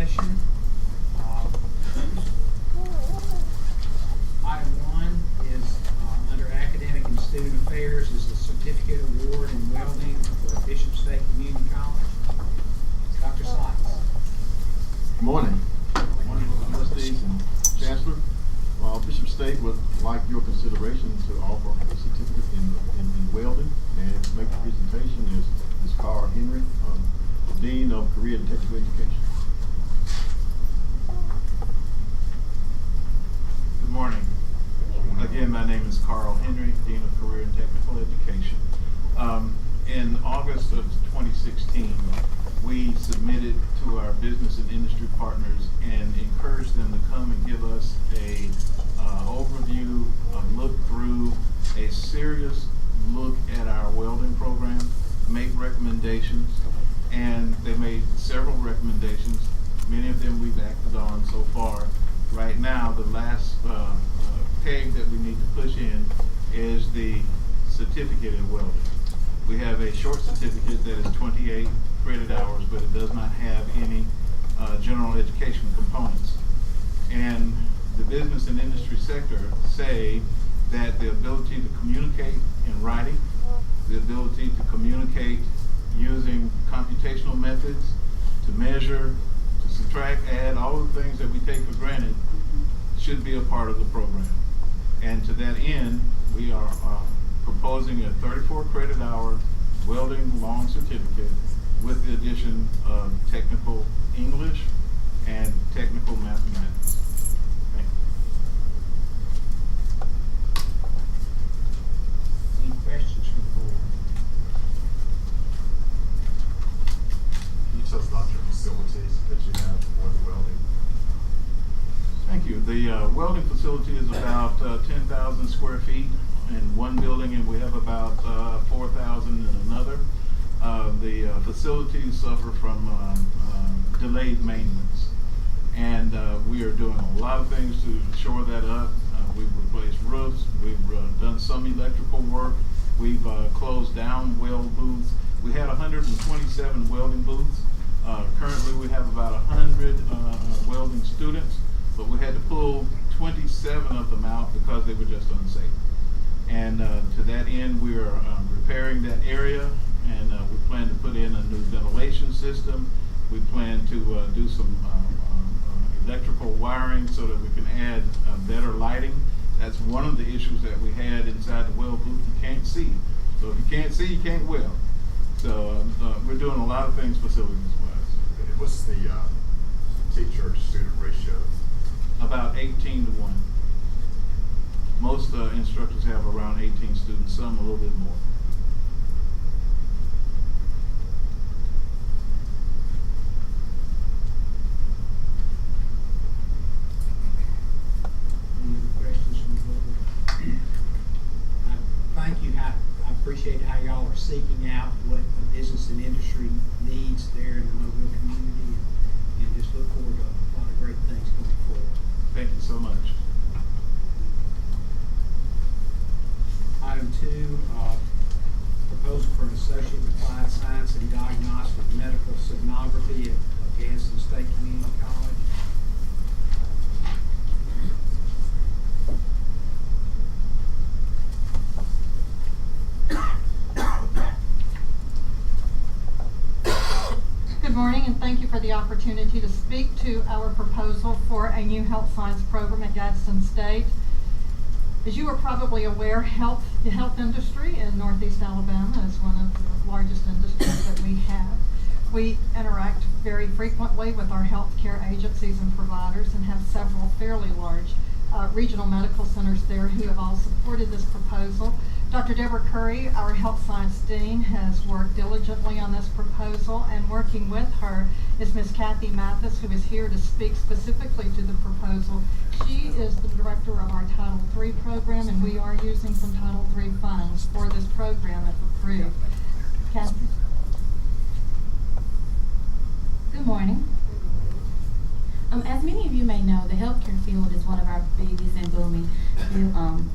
session. Item 1 is under Academic and Student Affairs is the Certificate Award in Welding for Bishop State Community College. Dr. Sykes. Good morning. Good morning, Trustees and Chancellor. Bishop State would like your consideration to offer a certificate in welding, and to make the presentation is Ms. Carl Henry, Dean of Career and Technical Education. Good morning. Again, my name is Carl Henry, Dean of Career and Technical Education. In August of 2016, we submitted to our business and industry partners and encouraged them to come and give us a overview, a look through, a serious look at our welding program, make recommendations, and they made several recommendations. Many of them we've acted on so far. Right now, the last peg that we need to push in is the certificate in welding. We have a short certificate that is 28 credit hours, but it does not have any general education components. And the business and industry sector say that the ability to communicate in writing, the ability to communicate using computational methods, to measure, to subtract, add, all of the things that we take for granted should be a part of the program. And to that end, we are proposing a 34 credit hour welding long certificate with the addition of technical English and technical mathematics. Thank you. Any questions from the board? Can you tell us about your facilities that you have for the welding? Thank you. The welding facility is about 10,000 square feet in one building, and we have about 4,000 in another. The facilities suffer from delayed maintenance, and we are doing a lot of things to shore that up. We've replaced roofs, we've done some electrical work, we've closed down weld booths. We had 127 welding booths. Currently we have about 100 welding students, but we had to pull 27 of them out because they were just unsafe. And to that end, we are repairing that area, and we plan to put in a new ventilation system. We plan to do some electrical wiring so that we can add better lighting. That's one of the issues that we had inside the weld booth. You can't see. So if you can't see, you can't weld. So we're doing a lot of things facilities-wise. What's the teacher-student ratio? About 18 to 1. Most instructors have around 18 students, some a little bit more. Any other questions from the board? Thank you. I appreciate how y'all are seeking out what the business and industry needs there in the Mobile community, and just look forward to a lot of great things going forward. Thank you so much. Item 2, proposal for an associate in applied science and diagnostic medical sonography at Gadsden State Community College. Good morning, and thank you for the opportunity to speak to our proposal for a new health science program at Gadsden State. As you are probably aware, the health industry in Northeast Alabama is one of the largest industries that we have. We interact very frequently with our healthcare agencies and providers, and have several fairly large regional medical centers there who have all supported this proposal. Dr. Deborah Curry, our health science dean, has worked diligently on this proposal, and working with her is Ms. Kathy Mathis, who is here to speak specifically to the proposal. She is the director of our Title III program, and we are using some Title III funds for this program if approved. Kathy? Good morning. As many of you may know, the healthcare field is one of our biggest and booming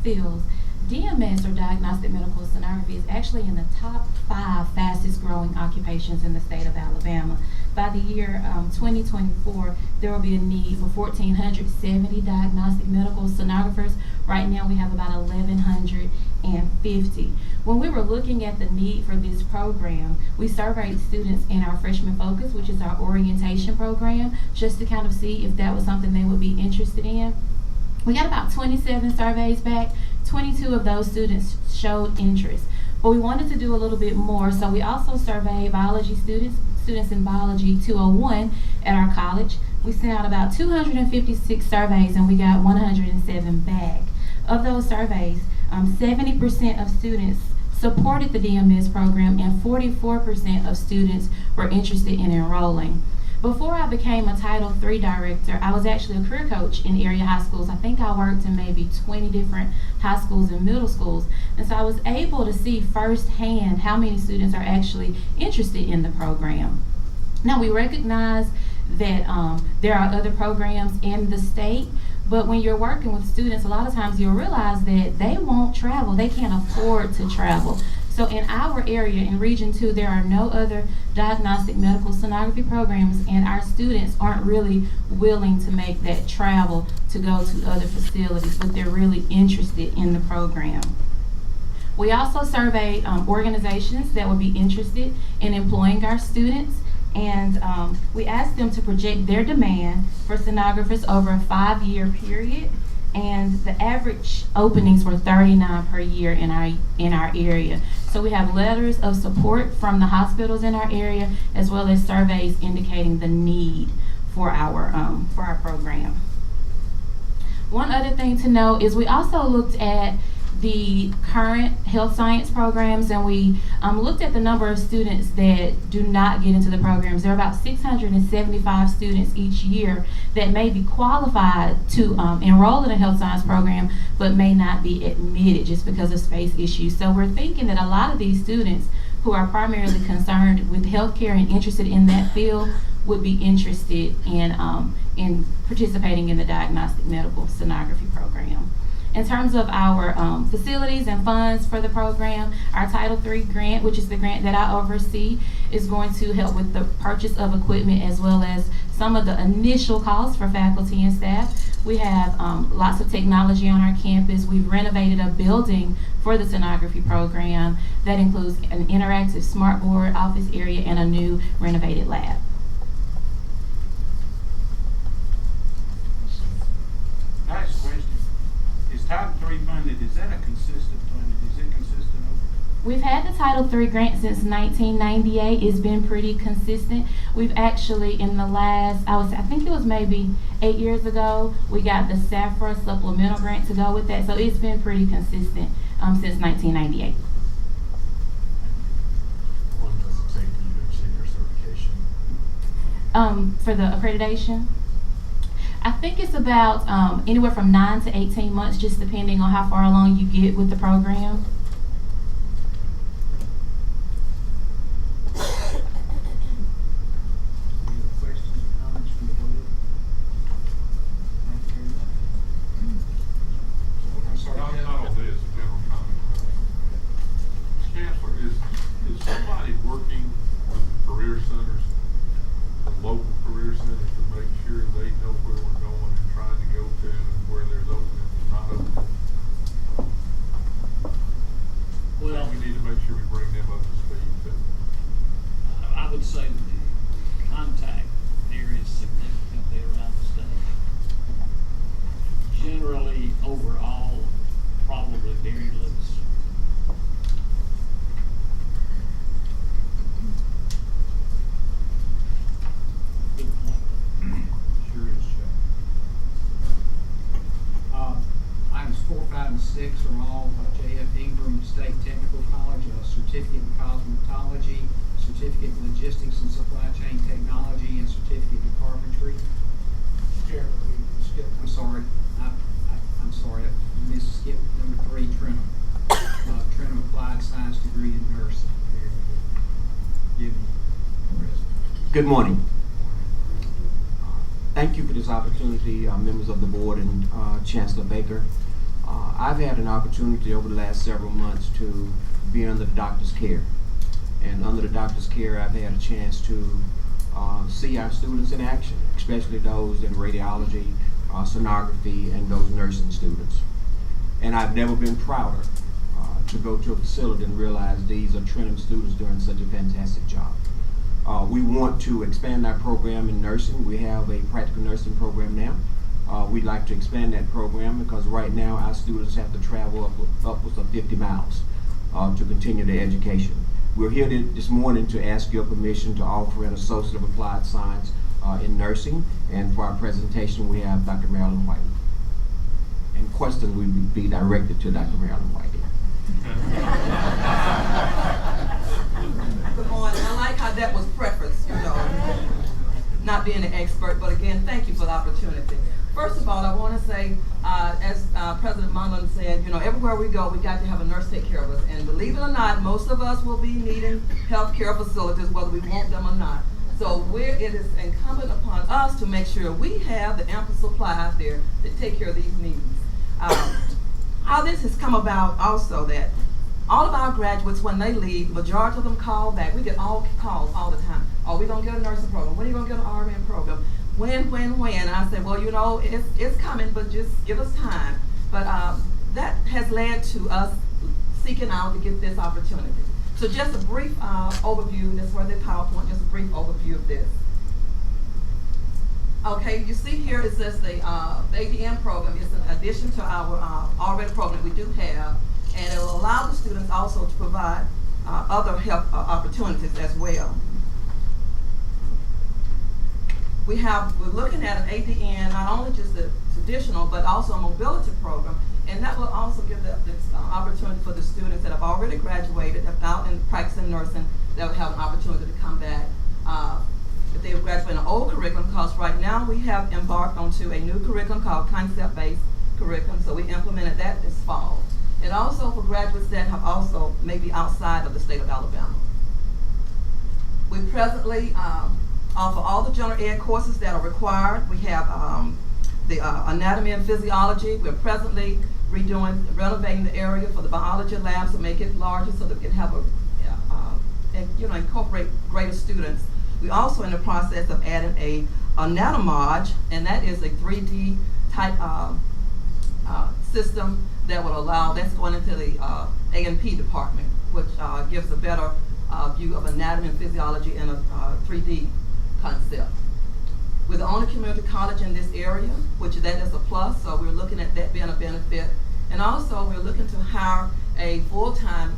fields. DMS, or Diagnostic Medical Sonography, is actually in the top 5 fastest growing occupations in the state of Alabama. by the year 2024, there will be a need for 1,470 diagnostic medical sonographers. Right now, we have about 1,150. When we were looking at the need for this program, we surveyed students in our Freshman Focus, which is our orientation program, just to kind of see if that was something they would be interested in. We got about 27 surveys back. 22 of those students showed interest. But we wanted to do a little bit more, so we also surveyed biology students in Biology 201 at our college. We sent out about 256 surveys and we got 107 back. Of those surveys, 70% of students supported the DMS program and 44% of students were interested in enrolling. Before I became a Title III director, I was actually a career coach in area high schools. I think I worked in maybe 20 different high schools and middle schools. And so I was able to see firsthand how many students are actually interested in the program. Now, we recognize that there are other programs in the state, but when you're working with students, a lot of times you'll realize that they won't travel. They can't afford to travel. So in our area, in Region 2, there are no other diagnostic medical sonography programs, and our students aren't really willing to make that travel to go to other facilities, but they're really interested in the program. We also surveyed organizations that would be interested in employing our students, and we asked them to project their demand for sonographers over a 5-year period. And the average openings were 39 per year in our area. So we have letters of support from the hospitals in our area, as well as surveys indicating the need for our program. One other thing to note is we also looked at the current health science programs, and we looked at the number of students that do not get into the programs. There are about 675 students each year that may be qualified to enroll in a health science program, but may not be admitted just because of space issues. So we're thinking that a lot of these students who are primarily concerned with healthcare and interested in that field would be interested in participating in the diagnostic medical sonography program. In terms of our facilities and funds for the program, our Title III grant, which is the grant that I oversee, is going to help with the purchase of equipment as well as some of the initial costs for faculty and staff. We have lots of technology on our campus. We've renovated a building for the sonography program that includes an interactive smartboard office area and a new renovated lab. Nice question. Is Title III funded, is that a consistent funded? Is it consistent over? We've had the Title III grant since 1998. It's been pretty consistent. We've actually, in the last, I think it was maybe 8 years ago, we got the SAFRA supplemental grant to go with that. So it's been pretty consistent since 1998. How long does it take for you to achieve your certification? For the accreditation, I think it's about anywhere from 9 to 18 months, just depending on how far along you get with the program. Any other questions or comments from the board? Thank you very much. I'm sorry. Not on this, a general comment. Chancellor, is somebody working with the career centers, the local career centers, to make sure they know where we're going and trying to go to and where there's openings and not openings? Well, We need to make sure we bring them up to speed too. I would say that the contact there is significantly around the state. Generally, overall, probably very loose. Good point. Sure is, Chuck. Items 4, 5, and 6 are all J.F. Ingram State Technical College, a certificate in cosmetology, certificate in logistics and supply chain technology, and certificate in carpentry. Chairman, we skipped. I'm sorry, I'm sorry, I skipped number 3, Trenum. Trenum Applied Science degree in nursing. Give me, President. Good morning. Thank you for this opportunity, members of the board and Chancellor Baker. I've had an opportunity over the last several months to be under the doctor's care. And under the doctor's care, I've had a chance to see our students in action, especially those in radiology, sonography, and those nursing students. And I've never been prouder to go to a facility and realize these are Trenum students doing such a fantastic job. We want to expand our program in nursing. We have a practical nursing program now. We'd like to expand that program because right now our students have to travel upwards of 50 miles to continue their education. We're here this morning to ask your permission to offer an Associate of Applied Science in Nursing, and for our presentation we have Dr. Marilyn White. And questions will be directed to Dr. Marilyn White. Good morning. I like how that was prefaced, not being an expert, but again, thank you for the opportunity. First of all, I want to say, as President Mullen said, everywhere we go, we got to have a nurse take care of us. And believe it or not, most of us will be needing health care facilities, whether we want them or not. So it is incumbent upon us to make sure we have the ample supply out there to take care of these needs. How this has come about also that all of our graduates, when they leave, the majority of them call back. We get all calls all the time. Are we going to get a nursing program? When are you going to get an RN program? When? I said, well, it's coming, but just give us time. But that has led to us seeking out to get this opportunity. So just a brief overview, that's for the PowerPoint, just a brief overview of this. Okay, you see here it says the ADN program is an addition to our already program we do have, and it will allow the students also to provide other health opportunities as well. We're looking at an ADN, not only just the traditional, but also a mobility program, and that will also give the opportunity for the students that have already graduated, that are out in practicing nursing, that will have an opportunity to come back. If they have graduated an old curriculum, because right now we have embarked onto a new curriculum called concept-based curriculum, so we implemented that this fall. And also for graduates that have also maybe outside of the state of Alabama. We presently offer all the general ed courses that are required. We have the anatomy and physiology. We're presently renovating the area for the biology lab to make it larger so that we can have incorporate greater students. We're also in the process of adding a anatomage, and that is a 3D type system that will allow, that's going into the A&P department, which gives a better view of anatomy and physiology in a 3D concept. We're the only community college in this area, which that is a plus, so we're looking at that being a benefit. And also we're looking to hire a full-time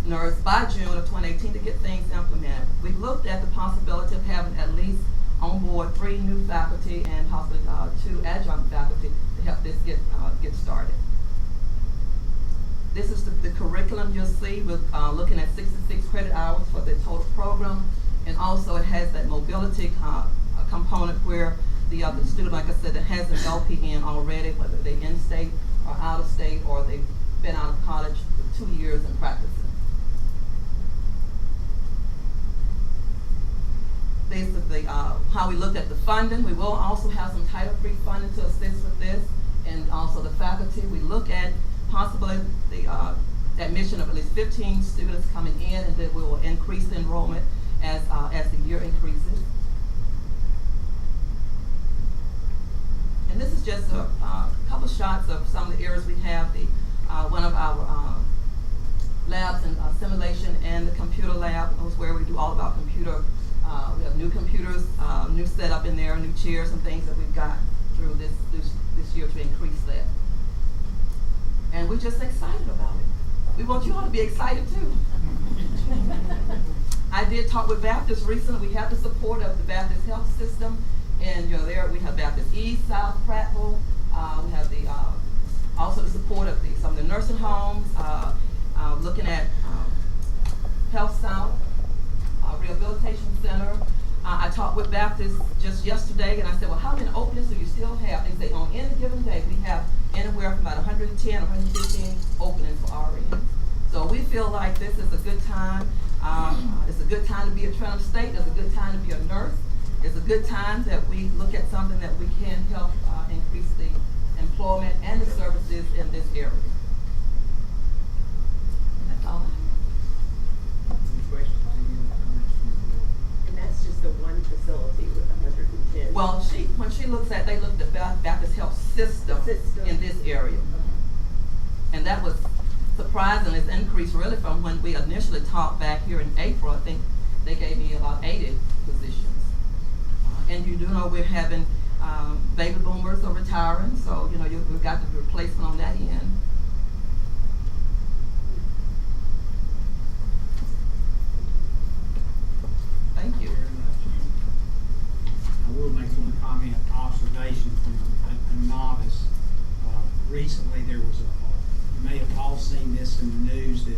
nurse by June of 2018 to get things implemented. We've looked at the possibility of having at least on board 3 new faculty and possibly 2 adjunct faculty to help this get started. This is the curriculum you'll see. We're looking at 66 credit hours for the total program, and also it has that mobility component where the student, like I said, that has an LPN already, whether they're in-state or out-of-state, or they've been out of college for 2 years and practicing. Basically, how we look at the funding, we will also have some Title III funding to assist with this, and also the faculty. We look at possibly the admission of at least 15 students coming in, and then we will increase the enrollment as the year increases. And this is just a couple shots of some of the areas we have. One of our labs in simulation and the computer lab is where we do all of our computer. We have new computers, new setup in there, new chairs and things that we've got through this year to increase that. And we're just excited about it. We want you all to be excited too. I did talk with Baptist recently. We have the support of the Baptist Health System, and there we have Baptist East, South, Prattville. We have also the support of some of the nursing homes, looking at Health South, Rehabilitation Center. I talked with Baptist just yesterday, and I said, well, how many openings do you still have? They say, on any given day, we have anywhere from about 110 or 115 openings for RNs. So we feel like this is a good time. It's a good time to be at Trenum State. It's a good time to be a nurse. It's a good time that we look at something that we can help increase the employment and the services in this area. That's all I have. Any questions? Any comments from the board? And that's just the one facility, Well, when she looks at, they looked at Baptist Health System in this area. And that was surprising. It's increased really from when we initially talked back here in April. I think they gave me about 80 positions. And you do know we're having baby boomers are retiring, so you know we've got the replacement on that end. Thank you. Very much. I will make one comment, observation from a novice. Recently, there was you may have all seen this in the news, that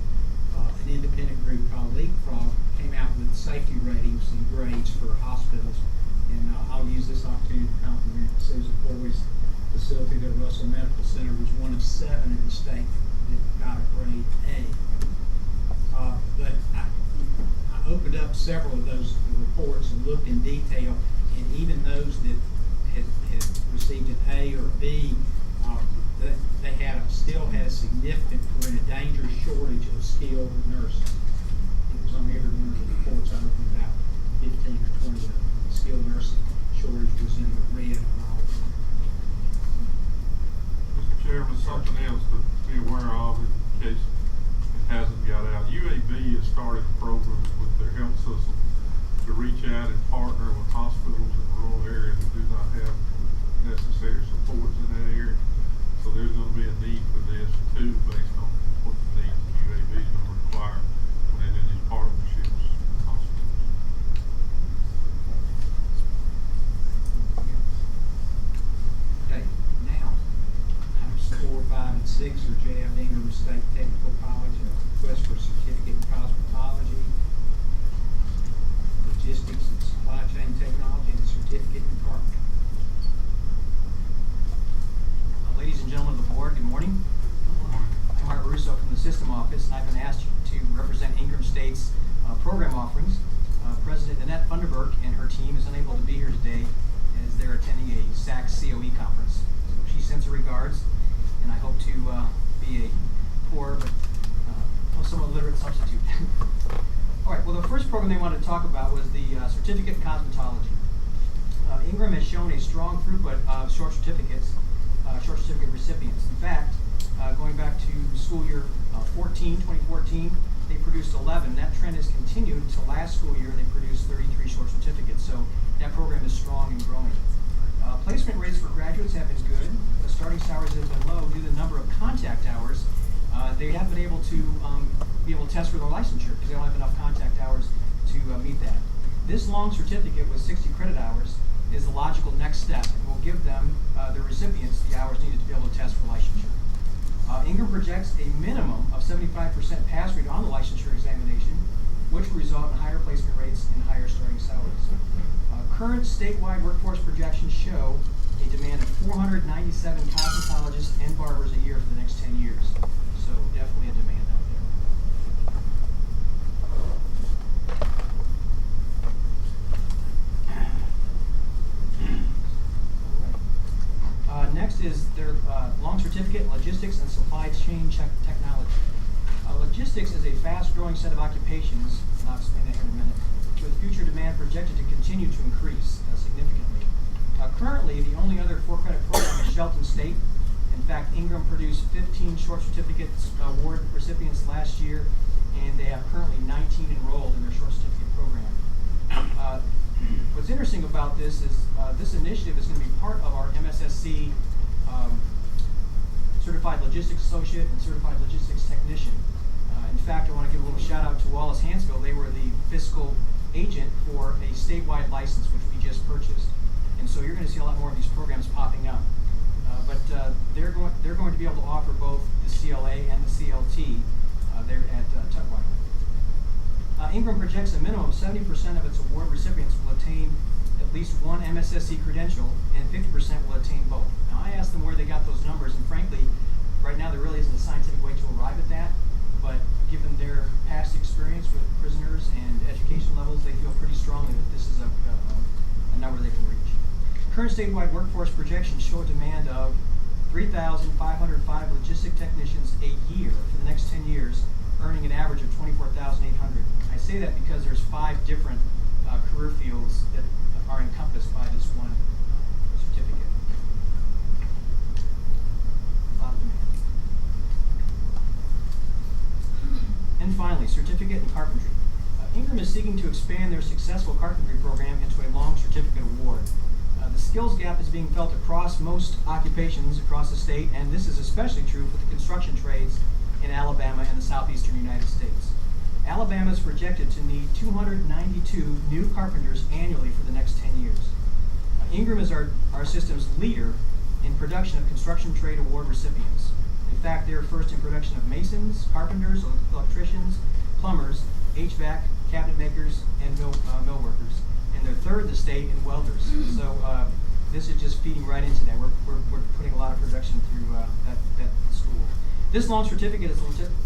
an independent group called Leapfrog came out with safety ratings and grades for hospitals. And I'll use this opportunity to compliment Susan Boyd's facility, the Russell Medical Center, was one of 7 in the state that got a grade A. But I opened up several of those reports and looked in detail, and even those that had received an A or B, they still had a significant, we're in a dangerous shortage of skilled nurses. It was on every one of the reports I opened, about 15 or 20 of them. The skilled nursing shortage was in the red on all of them. Mr. Chairman, something else to be aware of in case it hasn't got out. UAB has started a program with their health system to reach out and partner with hospitals in rural areas that do not have necessary supports in that area. So there's going to be a need for this too, based on what the needs UAB is going to require when they do these partnerships with hospitals. Okay, now, items 4, 5, and 6 are J.F. Ingram State Technical College, a request for certificate in cosmetology, logistics and supply chain technology, and certificate in carpentry. Ladies and gentlemen of the board, good morning. I'm Art Russo from the System Office, and I've been asked to represent Ingram State's program offerings. President Annette Funderburk and her team is unable to be here today as they're attending a SACS COE conference. So she sends her regards, and I hope to be a poor but somewhat literate substitute. All right, well, the first program they wanted to talk about was the Certificate in Cosmetology. Ingram has shown a strong throughput of short certificate recipients. In fact, going back to school year 2014, they produced 11. That trend has continued until last school year. They produced 33 short certificates. So that program is strong and growing. Placement rates for graduates have been good. The starting salaries have been low due to the number of contact hours. They haven't been able to test for their licensure because they don't have enough contact hours to meet that. This long certificate with 60 credit hours is the logical next step and will give them, the recipients, the hours needed to be able to test for licensure. Ingram projects a minimum of 75% pass rate on the licensure examination, which will result in higher placement rates and higher starting salaries. Current statewide workforce projections show a demand of 497 cosmetologists and barbers a year for the next 10 years. So definitely a demand out there. Next is their long certificate in logistics and supply chain technology. Logistics is a fast-growing set of occupations, and I'll explain that here in a minute, with future demand projected to continue to increase significantly. Currently, the only other 4-credit program is Shelton State. In fact, Ingram produced 15 short certificates award recipients last year, and they have currently 19 enrolled in their short certificate program. What's interesting about this is this initiative is going to be part of our MSSC Certified Logistics Associate and Certified Logistics Technician. In fact, I want to give a little shout out to Wallace Hansville. They were the fiscal agent for a statewide license which we just purchased. And so you're going to see a lot more of these programs popping up. But they're going to be able to offer both the CLA and the CLT there at Tutwiler. Ingram projects a minimum of 70% of its award recipients will attain at least one MSSC credential, and 50% will attain both. Now, I asked them where they got those numbers, and frankly, right now there really isn't a scientific way to arrive at that, but given their past experience with prisoners and education levels, they feel pretty strongly that this is a number they can reach. Current statewide workforce projections show a demand of 3,505 logistic technicians a year for the next 10 years, earning an average of $24,800. I say that because there's 5 different career fields that are encompassed by this one seeking to expand their successful carpentry program into a long certificate award. The skills gap is being felt across most occupations across the state, and this is especially true for the construction trades in Alabama and the southeastern United States. Alabama is projected to need 292 new carpenters annually for the next 10 years. Ingram is our system's leader in production of construction trade award recipients. In fact, they are first in production of masons, carpenters, electricians, plumbers, HVAC, cabinet makers, and mill workers. And they're third in the state in welders. So this is just feeding right into that. We're putting a lot of production through that school. This long certificate is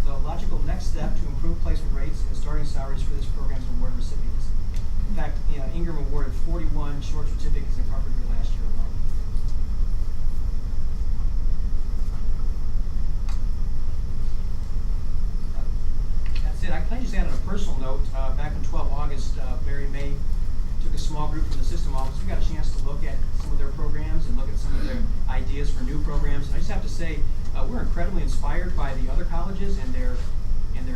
the logical next step to improve placement rates and starting salaries for this program's award recipients. In fact, Ingram awarded 41 short certificates in carpentry last year alone. That's it. I just added a personal note. Back on 12 August, Barry May took a small group from the system office. We got a chance to look at some of their programs and look at some of their ideas for new programs. And I just have to say, we're incredibly inspired by the other colleges and their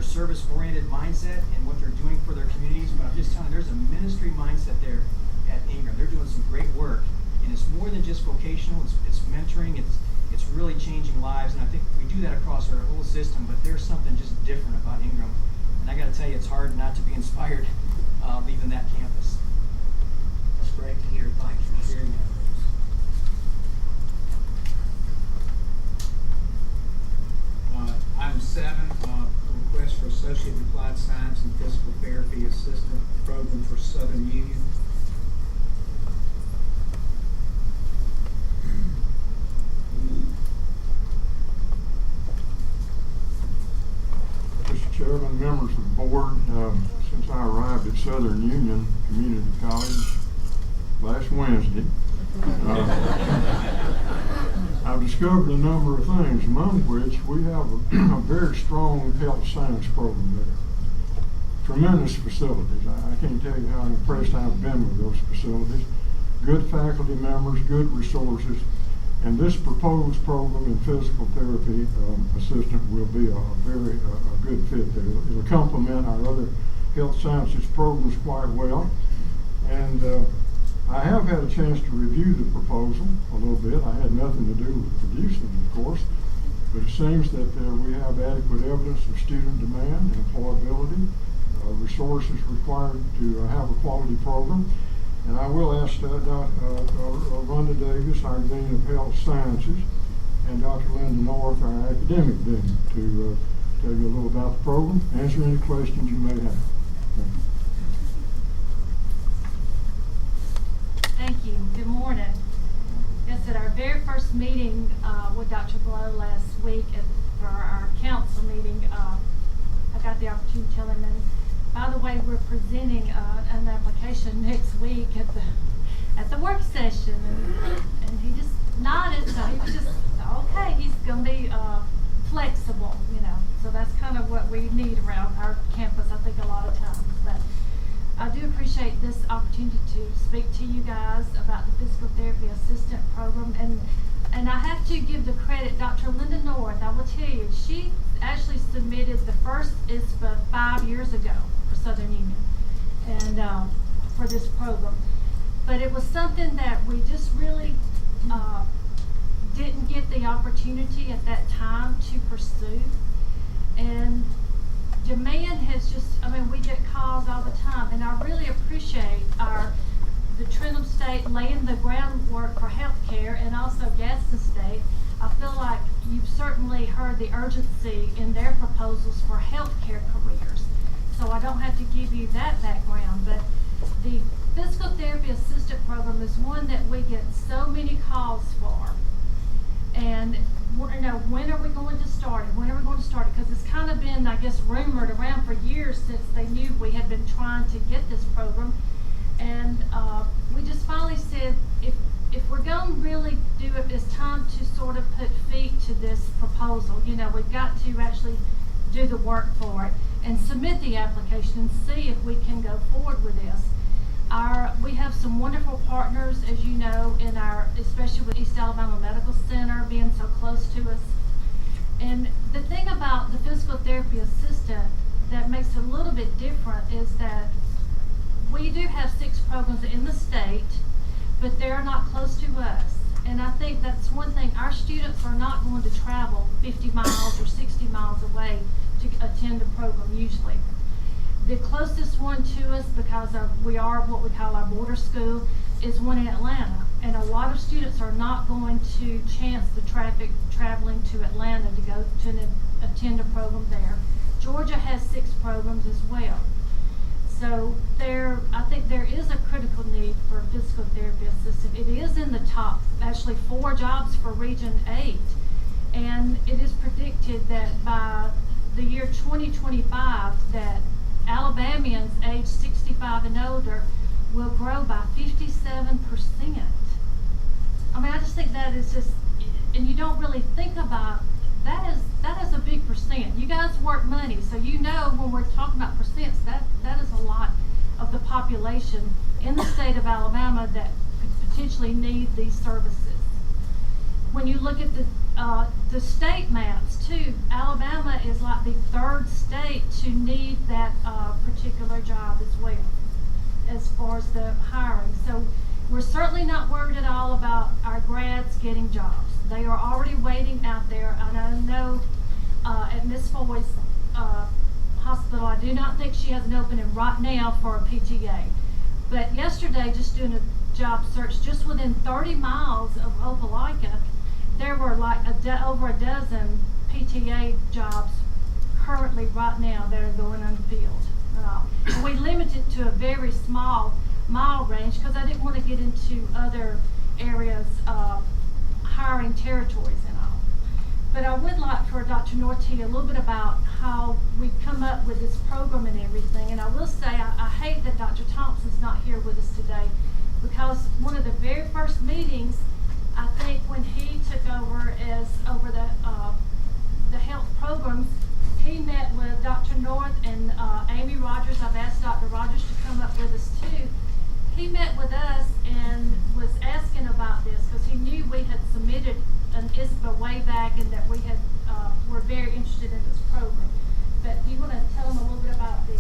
service-oriented mindset and what they're doing for their communities. But I'm just telling you, there's a ministry mindset there at Ingram. They're doing some great work, and it's more than just vocational. It's mentoring. It's really changing lives, and I think we do that across our whole system. But there's something just different about Ingram, and I got to tell you, it's hard not to be inspired leaving that campus. That's great to hear. Thank you for sharing that with us. Item 7, request for Associate in Applied Science and Physical Therapy Assistant Program for Southern Union. Mr. Chairman, members of the board, since I arrived at Southern Union Community College last Wednesday, I've discovered a number of things, among which we have a very strong health science program there. Tremendous facilities. I can't tell you how impressed I've been with those facilities. Good faculty members, good resources, and this proposed program in physical therapy assistant will be a very good fit there. It'll complement our other health sciences programs quite well. And I have had a chance to review the proposal a little bit. I had nothing to do with producing it, of course, but it seems that we have adequate evidence of student demand and employability, resources required to have a quality program. And I will ask Rhonda Davis, our Dean of Health Sciences, and Dr. Linda North, our Academic Dean, to tell you a little about the program, answer any questions you may have. Thank you. Good morning. Yes, at our very first meeting with Dr. Blow last week for our council meeting, I got the opportunity to tell him, and by the way, we're presenting an application next week at the work session, and he just nodded, so he was just, okay, he's going to be flexible, you know, so that's kind of what we need around our campus, I think, a lot of times. But I do appreciate this opportunity to speak to you guys about the physical therapy assistant program, and I have to give the credit, Dr. Linda North, I will tell you, she actually submitted the first ISPA 5 years ago for Southern Union, and for this program. But it was something that we just really didn't get the opportunity at that time to pursue. And demand has just, I mean, we get calls all the time, and I really appreciate the Trentham State laying the groundwork for healthcare, and also Gadsden State. I feel like you've certainly heard the urgency in their proposals for healthcare careers. So I don't have to give you that background, but the physical therapy assistant program is one that we get so many calls for. And you know, when are we going to start it? When are we going to start it? Because it's kind of been, I guess, rumored around for years since they knew we had been trying to get this program. And we just finally said, if we're going to really do it, it's time to sort of put feet to this proposal. You know, we've got to actually do the work for it and submit the application and see if we can go forward with this. We have some wonderful partners, as you know, especially with East Alabama Medical Center being so close to us. And the thing about the physical therapy assistant that makes it a little bit different is that we do have 6 programs in the state, but they're not close to us. And I think that's one thing, our students are not going to travel 50 miles or 60 miles away to attend a program usually. The closest one to us, because we are what we call our border school, is one in Atlanta. And a lot of students are not going to chance the traffic traveling to Atlanta to go to attend a program there. Georgia has 6 programs as well. So I think there is a critical need for a physical therapy assistant. It is in the top, actually 4 jobs for Region 8. And it is predicted that by the year 2025 that Alabamians aged 65 and older will grow by 57%. I mean, I just think that is just, and you don't really think about, that is a big percent. You guys work money, so you know when we're talking about percents, that is a lot of the population in the state of Alabama that could potentially need these services. When you look at the state maps too, Alabama is like the 3rd state to need that particular job as well, as far as the hiring. So we're certainly not worried at all about our grads getting jobs. They are already waiting out there. And I know at Miss Foy's hospital, I do not think she has an opening right now for a PTA. But yesterday, just doing a job search, just within 30 miles of Opelika, there were like over a dozen PTA jobs currently right now that are going unfilled. And we limited to a very small mile range because I didn't want to get into other areas hiring territories and all. But I would like for Dr. North to tell you a little bit about how we come up with this program and everything. And I will say I hate that Dr. Thompson's not here with us today, because one of the very first meetings, I think when he took over over the health programs, he met with Dr. North and Amy Rogers. I've asked Dr. Rogers to come up with us too. He met with us and was asking about this because he knew we had submitted an ISPA way back and that we had were very interested in this program. But do you want to tell them a little bit about the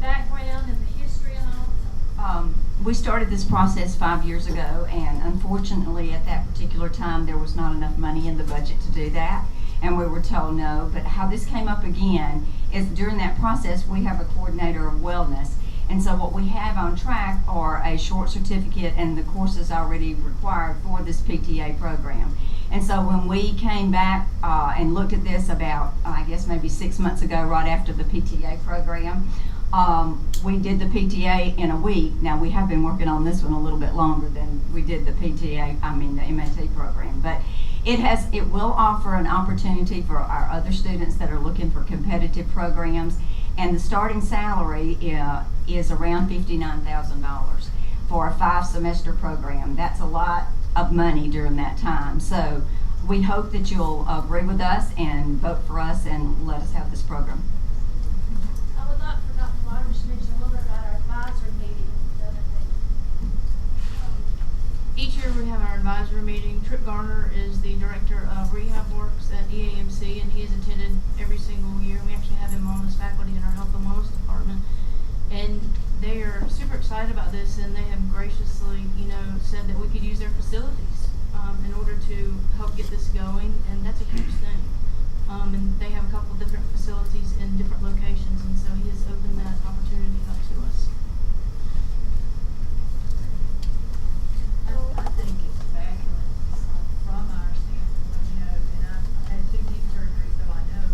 background and the history and all? We started this process 5 years ago, and unfortunately at that particular time there was not enough money in the budget to do that, and we were told no. But how this came up again is during that process we have a coordinator of wellness, and so what we have on track are a short certificate and the courses already required for this PTA program. And so when we came back and looked at this about, I guess maybe 6 months ago, right after the PTA program, we did the PTA in a week. Now we have been working on this one a little bit longer than we did the PTA, the MAT program, but it will offer an opportunity for our other students that are looking for competitive programs, and the starting salary is around $59,000 for a 5-semester program. That's a lot of money during that time. So we hope that you'll agree with us and vote for us and let us have this program. I would like for Dr. Rogers to mention a little bit about our advisory meeting the other day. Each year we have our advisory meeting. Trip Garner is the director of rehab works at EAMC, and he has attended every single year. We actually have him on as faculty in our health and wellness department, and they are super excited about this, and they have graciously, said that we could use their facilities in order to help get this going, and that's a huge thing. And they have a couple different facilities in different locations, and so he has opened that opportunity up to us. I think it's fabulous from our standpoint, and I've had 2 knee surgeries, so I know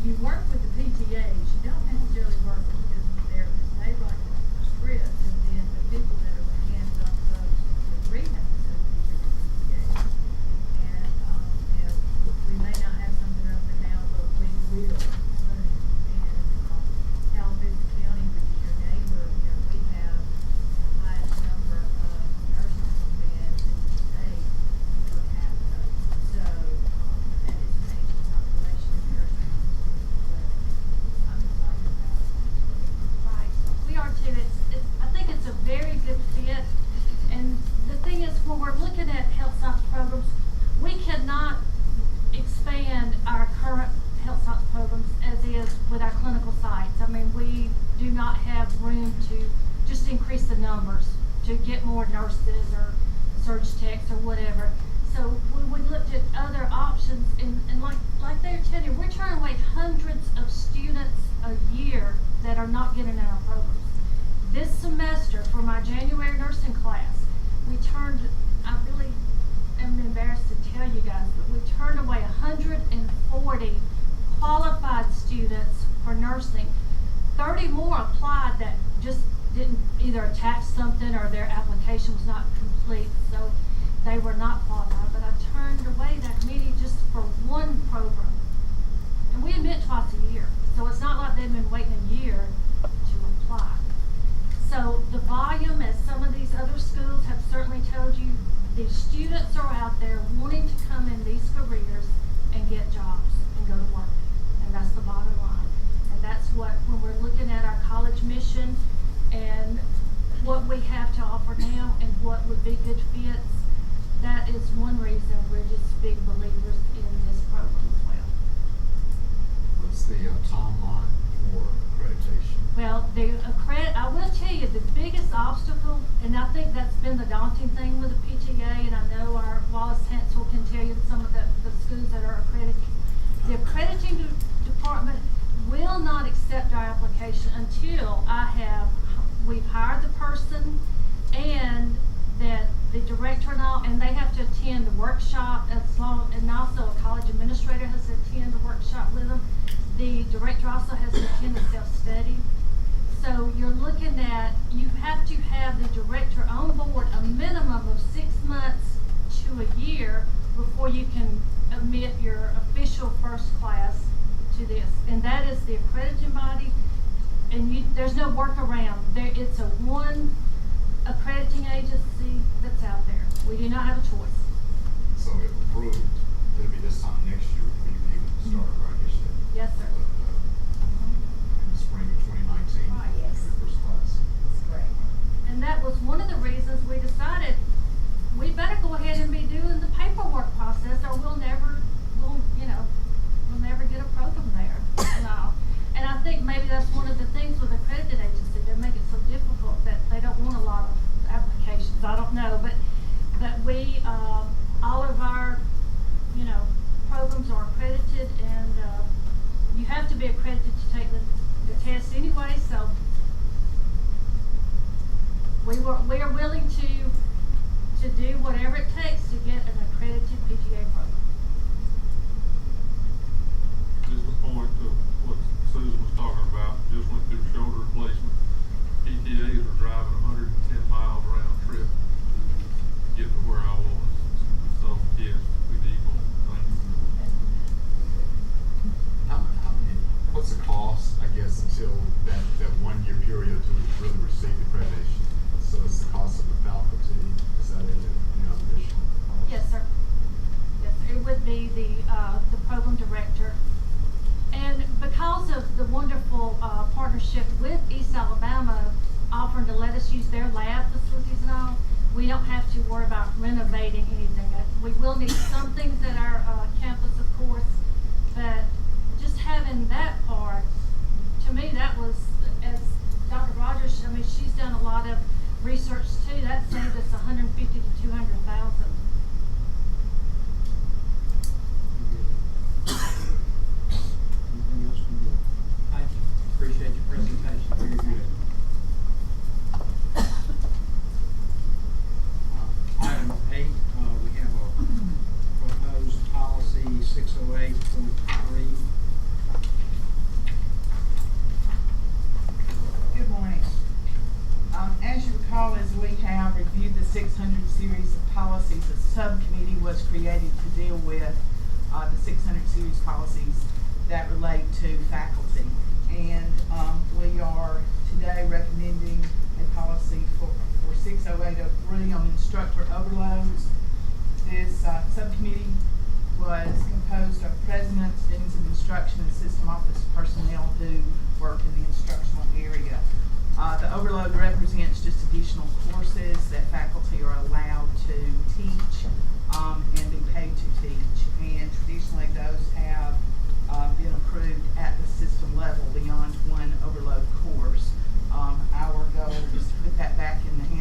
you work with the PTAs, you don't necessarily work with the physical therapists. They write the scripts, and then the people that are hands-on folks with rehab facilities are the PTAs. And, we may not have something up there now, but we will soon. And Calaveras County, which is your numbers to get more nurses or surge techs or whatever. So we looked at other options, and like they were telling you, we're turning away hundreds of students a year that are not getting in our programs. This semester, for my January nursing class, we turned, I really am embarrassed to tell you guys, but we turned away 140 qualified students for nursing. 30 more applied that just didn't either attach something or their application was not complete, so they were not qualified. But I turned away that many just for one program. And we admit twice a year, so it's not like they've been waiting a year to apply. So the volume, as some of these other schools have certainly told you, the students are out there wanting to come in these careers and get jobs and go to work. And that's the bottom line. And that's what, when we're looking at our college mission and what we have to offer now and what would be good fits, that is one reason we're just big believers in this program as well. What's the timeline for accreditation? Well, I will tell you, the biggest obstacle, and I think that's been the daunting thing with the PTA, and I know our Wallace Hansel can tell you some of the schools that are accredited. The accrediting department will not accept our application until we've hired the person and that the director and they have to attend the workshop and also a college administrator has to attend the workshop with them. The director also has to attend the self-study. So you're looking at, you have to have the director on board a minimum of 6 months to a year before you can admit your official first class to this. And that is the accrediting body, and there's no workaround. It's a one accrediting agency that's out there. We do not have a choice. So if approved, it'll be this time next year when you can start, right? Yes, sir. In the spring of 2019, Yes. first class. That's great. And that was one of the reasons we decided we better go ahead and be doing the paperwork process, or we'll never get a program there. And I think maybe that's one of the things with accredited agency. They make it so difficult that they don't want a lot of applications. I don't know, but we all of our programs are accredited, and you have to be accredited to take the test anyway. So we are willing to do whatever it takes to get an accredited PTA program. Just a point to what Susan was talking about, just went through shoulder replacement. PTAs are driving 110 miles round trip to get to where I was. So yes, we need more things. What's the cost, I guess, until that 1 year period to really receive the accreditation? So it's the cost of the faculty, is that it, any other additional cost? Yes, sir. Yes, sir. It would be the program director. And because of the wonderful partnership with East Alabama, offering to let us use their lab facilities and all, we don't have to worry about renovating anything. We will need some things at our campus, of course, but just having that part, to me, that was, as Dr. Rogers, I mean, she's done a lot of research too. That saved us $150,000 to $200,000. Anything else from you? Thank you. Appreciate your presentation. Very good. Item 8, we have a proposed policy 608.3. Good morning. As you recall, as we have reviewed the 600 series of policies, a subcommittee was created to deal with the 600 series policies that relate to faculty. And we are today recommending a policy for 608.03 on instructor overloads. This subcommittee was composed of presidents, deans of instruction, and system office personnel who work in the instructional area. The overload represents just additional courses that faculty are allowed to teach and be paid to teach. And traditionally those have been approved at the system level beyond one overload course. Our goal is to put that back in the hands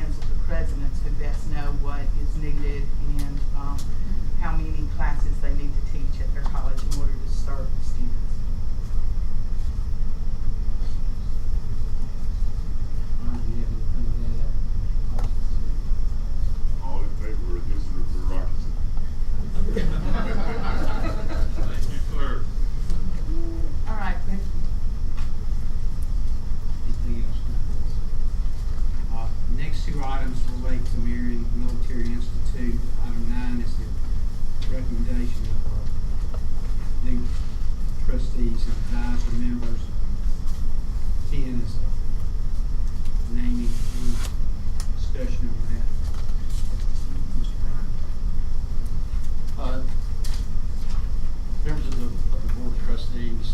needed and how many classes they need to teach at their college in order to serve the students. Ron, do you have anything to add? All in favor of reducing the bureaucracy? Thank you, sir. All right, thank you. Anything else? Next two items relate to Marion Military Institute. Item 9 is the recommendation of new trustees and advisory members. 10 is naming. Any discussion on that? Mr. Bryant. Members of the Board of Trustees,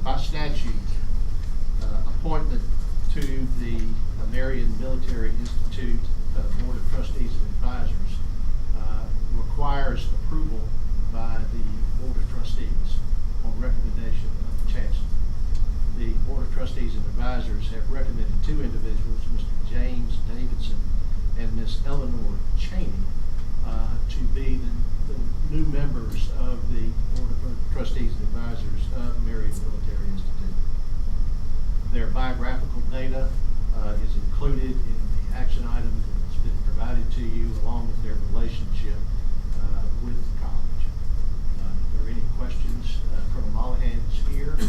by statute, appointment to the Marion Military Institute Board of Trustees and Advisors requires approval by the Board of Trustees on recommendation of the Chancellor. The Board of Trustees and Advisors have recommended two individuals, Mr. James Davidson and Ms. Eleanor Cheney, to be the new members of the Board of Trustees and Advisors of Marion Military Institute. Their biographical data is included in the action item that's been provided to you, along with their relationship with the college. If there are any questions, Colonel Mollahan is here. They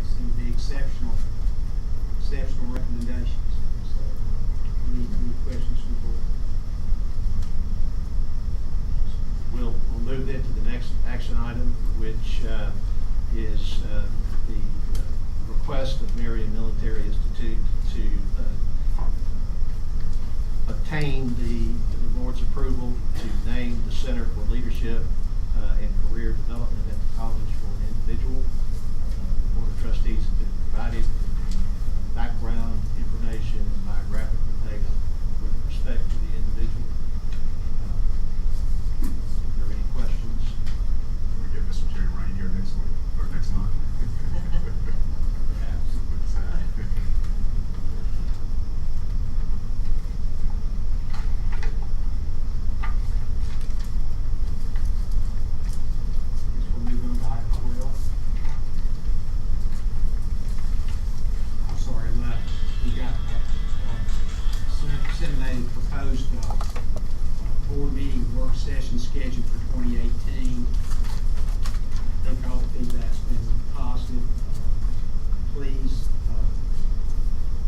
seem to be exceptional recommendations. So, any questions from the board? We'll move then to the next action item, which is the request of Marion Military Institute to obtain the board's approval to name the Center for Leadership and Career Development at the college for an individual. The Board of Trustees have been provided with background information and biographical data with respect to the individual. If there are any questions. Can we get Mr. Jerry Rain here next week, or next month? Guess we'll move on to item 12. I'm sorry, 11. We got disseminated proposed board meeting work session scheduled for 2018. I think all the feedback's been positive. Please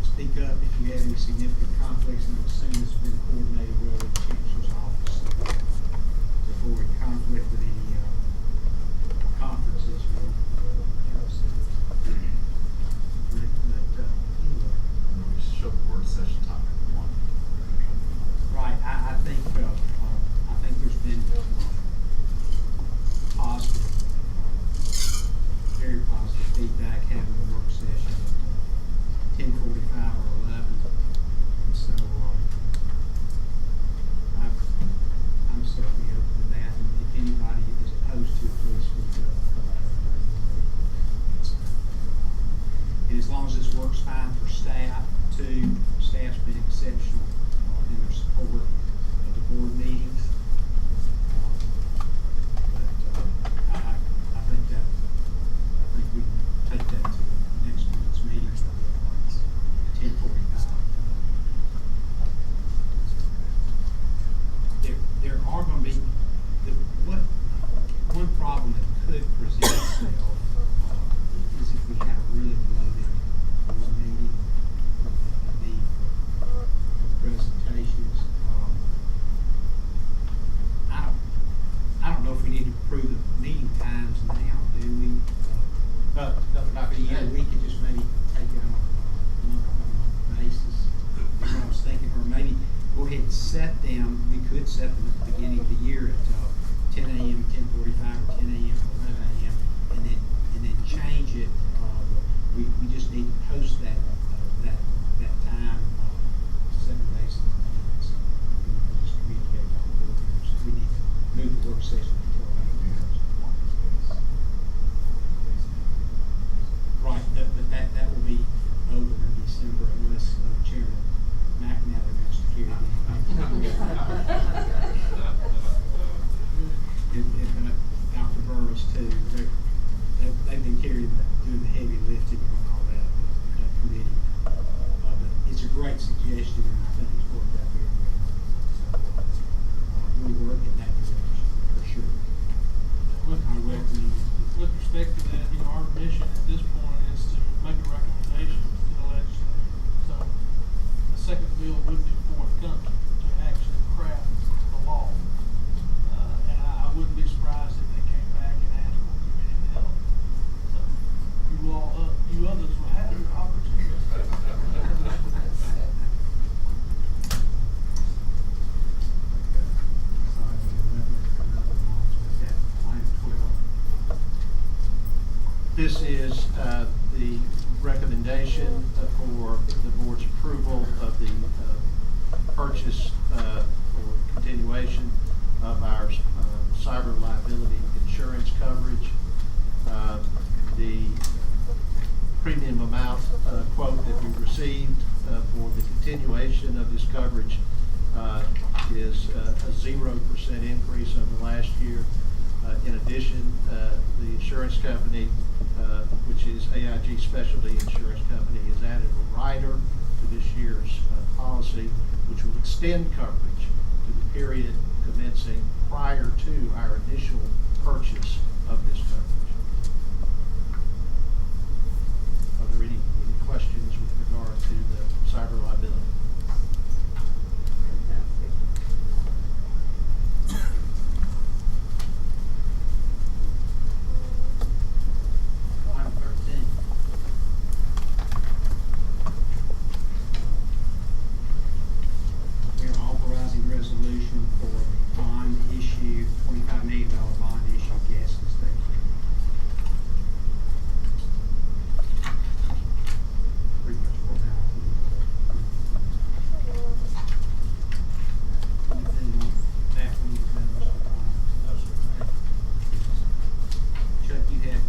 speak up if you have any significant conflicts, and assume it's been coordinated well with the Chancellor's office to avoid conflict with any conferences. Anyway. We should show the work session topic one. Right, I think there's been positive, very positive feedback having the work session at 10:45 or 11. And so, I'm certainly open to that, and if anybody is opposed to it, please speak up. And as long as this works fine for staff too, staff's been exceptional in their support of the board meetings. I think we can take that to next month's meeting at 10:45. There are going to be, one problem that could present itself is if we have a really loaded board meeting with a need for presentations. is the recommendation for the board's approval of the purchase or continuation of our cyber liability insurance coverage. The premium amount quote that we received for the continuation of this coverage is a 0% increase over last year. In addition, the insurance company, which is AIG Specialty Insurance Company, has added a rider to this year's policy, which will extend coverage to the period commencing prior to our initial purchase of this coverage. Are there any questions with regard to the cyber liability? Item 13. We have an authorizing resolution for the bond issue, $25 million bond issue, gas and state. Pretty much formality. Anything on that one you can, Mr. Bond? No, sir. Chuck, you had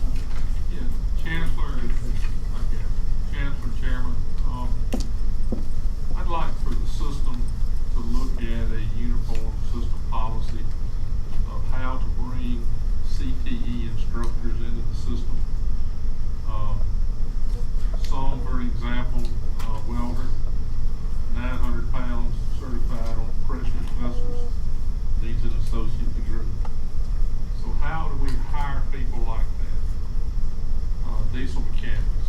something? Yeah, Chancellor, Chancellor, Chairman, I'd like for the system to look at a uniform system policy of how to bring CTE instructors into the system. Some, for example, welder, 900 pounds, certified on pressure vessels, needs an associate degree. So how do we hire people like that? Diesel mechanics,